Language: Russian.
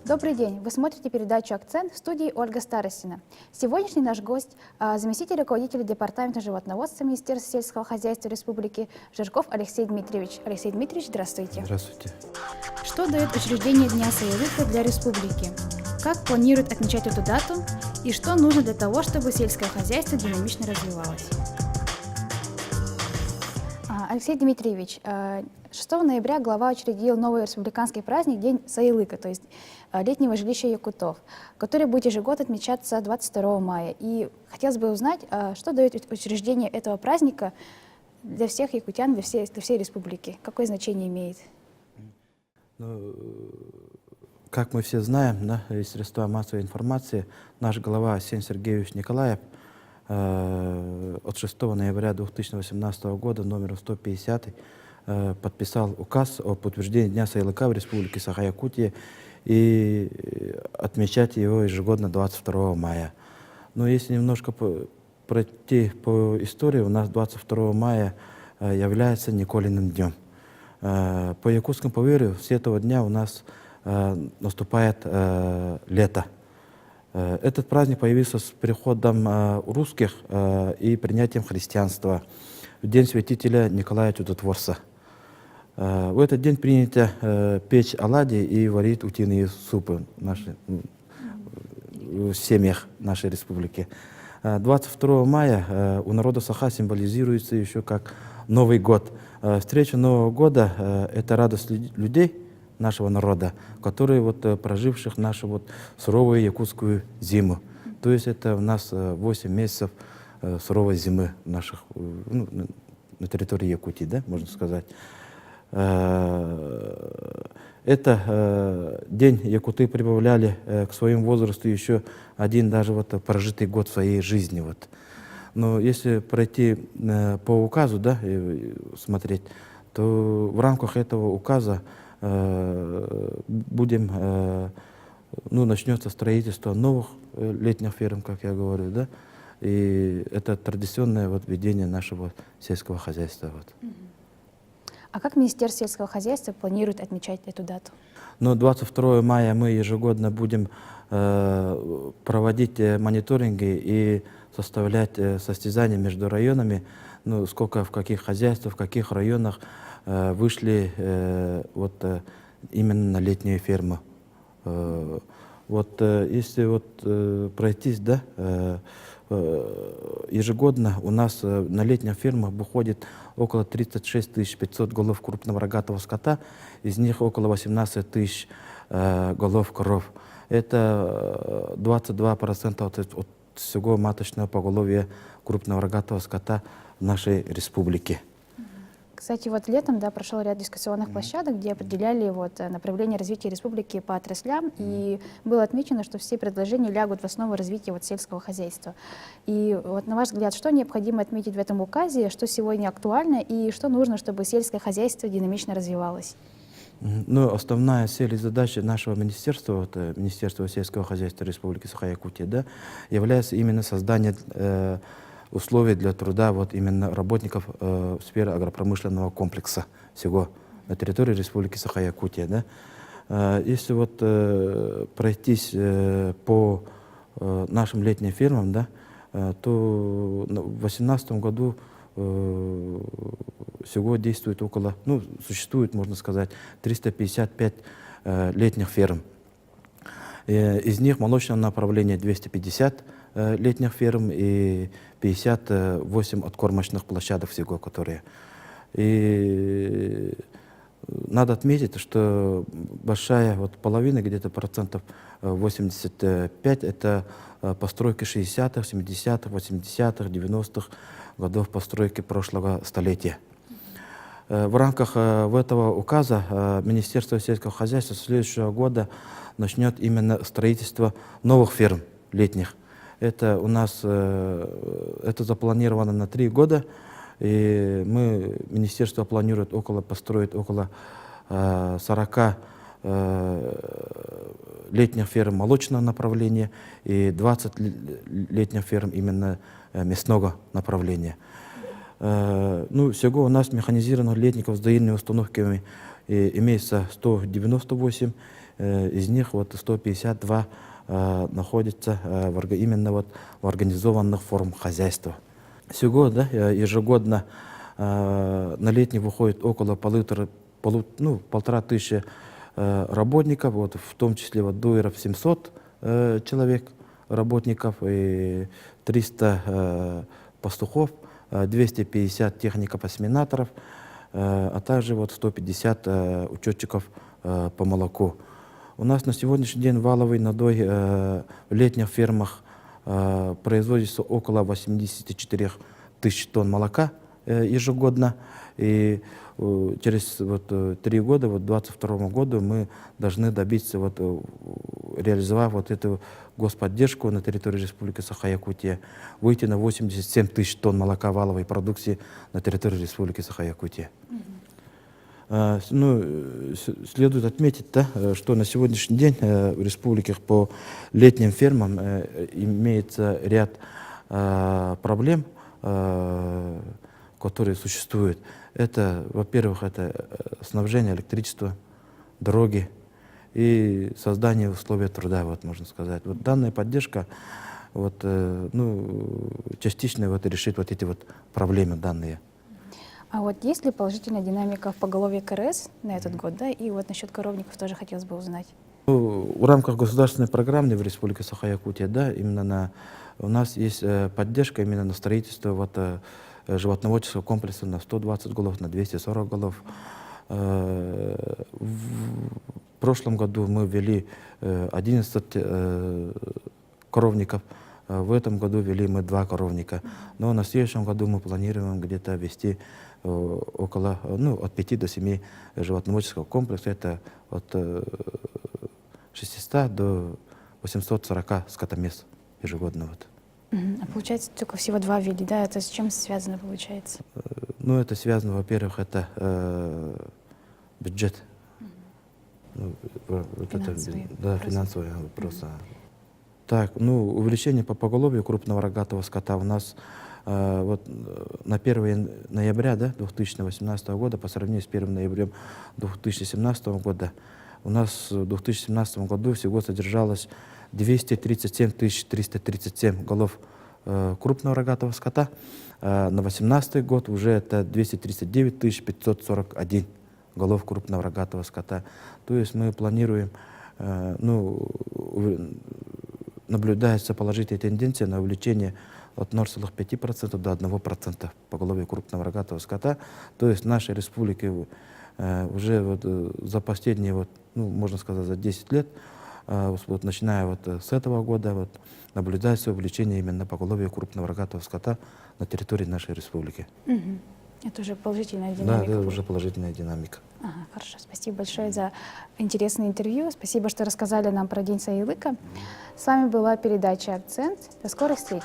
Добрый день! Вы смотрите передачу «Акцент», в студии Ольга Старостина. Сегодняшний наш гость – заместитель руководителя Департамента животноводства Министерства сельского хозяйства Республики Жирков Алексей Дмитриевич. Алексей Дмитриевич, здравствуйте. Здравствуйте. Что дает учреждение Дня Саялыка для республики? Как планирует отмечать эту дату? И что нужно для того, чтобы сельское хозяйство динамично развивалось? Алексей Дмитриевич, 6 ноября глава учредил новый республиканский праздник День Саялыка, то есть летнего жилища якутов, который будет ежегодно отмечаться 22 мая. И хотелось бы узнать, что дает учреждение этого праздника для всех якутян, для всей республики? Какое значение имеет? Ну, как мы все знаем, да, из средства массовой информации, наш глава Арсений Сергеевич Николаев от 6 ноября 2018 года номер 150 подписал указ об утверждении Дня Саялыка в Республике Саха-Якутия и отмечать его ежегодно 22 мая. Но если немножко пройти по истории, у нас 22 мая является Николиным днем. По якутскому поверью, с этого дня у нас наступает лето. Этот праздник появился с приходом русских и принятием христианства в день святителя Николая Чудотворца. В этот день принято печь оладьи и варить утиные супы в семьях нашей республики. 22 мая у народа Саха символизируется еще как Новый год. Встреча Нового года – это радость людей нашего народа, которые проживших нашу суровую якутскую зиму. То есть это у нас 8 месяцев суровой зимы наших, на территории Якутии, да, можно сказать. Это день якуты прибавляли к своему возрасту еще один даже прожитый год своей жизни. Но если пройти по указу, да, и смотреть, то в рамках этого указа начнется строительство новых летних ферм, как я говорю, да, и это традиционное ведение нашего сельского хозяйства. А как Министерство сельского хозяйства планирует отмечать эту дату? 22 мая мы ежегодно будем проводить мониторинги и составлять состязания между районами, сколько в каких хозяйствах, в каких районах вышли именно на летнюю ферму. Если пройтись, да, ежегодно у нас на летних фермах выходит около 36 500 голов крупного рогатого скота, из них около 18 тысяч голов коров. Это 22% от всего маточного поголовья крупного рогатого скота в нашей республике. Кстати, летом прошел ряд дискуссионных площадок, где определяли направление развития республики по отраслям, и было отмечено, что все предложения лягут в основу развития сельского хозяйства. И на ваш взгляд, что необходимо отметить в этом указе, что сегодня актуально и что нужно, чтобы сельское хозяйство динамично развивалось? Основная цель и задача нашего министерства, Министерства сельского хозяйства Республики Саха-Якутия, да, является именно создание условий для труда именно работников сферы агропромышленного комплекса всего на территории Республики Саха-Якутия. Да. Если пройтись по нашим летним фермам, да, то в 2018 году всего действует существует, можно сказать, 355 летних ферм. Из них молочного направления 250 летних ферм и 58 откормочных площадок всего, которые. И надо отметить, что большая половина, где-то процентов 85, это постройки 60-х, 70-х, 80-х, 90-х годов постройки прошлого столетия. В рамках этого указа Министерство сельского хозяйства с следующего года начнет именно строительство новых ферм летних. Это у нас это запланировано на 3 года, и министерство планирует построить около 40 летних ферм молочного направления и 20 летних ферм именно мясного направления. Ну, всего у нас механизированных летников с доильными установками имеется 198, из них вот 152 находятся именно вот в организованных формах хозяйства. Всего, да, ежегодно на летний выходит около полтора тысячи работников, вот, в том числе вот дуэров 700 человек работников и 300 пастухов, 250 техников-ассиминаторов, а также вот 150 учетчиков по молоку. У нас на сегодняшний день валовый надой в летних фермах производится около 84 тысяч тонн молока ежегодно. И через 3 года, в 2022 году, мы должны добиться, реализовав эту господдержку на территории Республики Саха-Якутия, выйти на 87 тысяч тонн молока валовой продукции на территории Республики Саха-Якутия. Ну, следует отметить, да, что на сегодняшний день в республике по летним фермам имеется ряд проблем, которые существуют. Это, во-первых, это снабжение электричества, дороги и создание условий труда, вот, можно сказать. Вот данная поддержка частично решит эти проблемы данные. А вот есть ли положительная динамика в поголовье КРС на этот год, да? И вот насчет коровников тоже хотелось бы узнать. В рамках государственной программы в Республике Саха-Якутия, да, именно у нас есть поддержка именно на строительство животноводческого комплекса на 120 голов, на 240 голов. В прошлом году мы ввели 11 коровников, в этом году ввели мы 2 коровника. Но на следующем году мы планируем где-то ввести от 5 до 7 животноводческого комплекса. Это от 600 до 840 скотомест ежегодно. А получается, только всего 2 ввели, да? Это с чем связано, получается? Ну, это связано, во-первых, это бюджет. Финансовые вопросы. Так, увеличение по поголовью крупного рогатого скота у нас на 1 ноября 2018 года по сравнению с 1 ноябрем 2017 года у нас в 2017 году всего содержалось 237 337 голов крупного рогатого скота. На 2018 год уже это 239 541 голов крупного рогатого скота. То есть мы планируем, наблюдается положительная тенденция на увеличение от 0,5% до 1% поголовья крупного рогатого скота. То есть в нашей республике уже за последние, можно сказать, за 10 лет, начиная с этого года, наблюдается увеличение именно поголовья крупного рогатого скота на территории нашей республики. Это уже положительная динамика. Да, это уже положительная динамика. Ага, хорошо. Спасибо большое за интересное интервью. Спасибо, что рассказали нам про День Саилыка. С вами была передача «Акцент». До скорых встреч.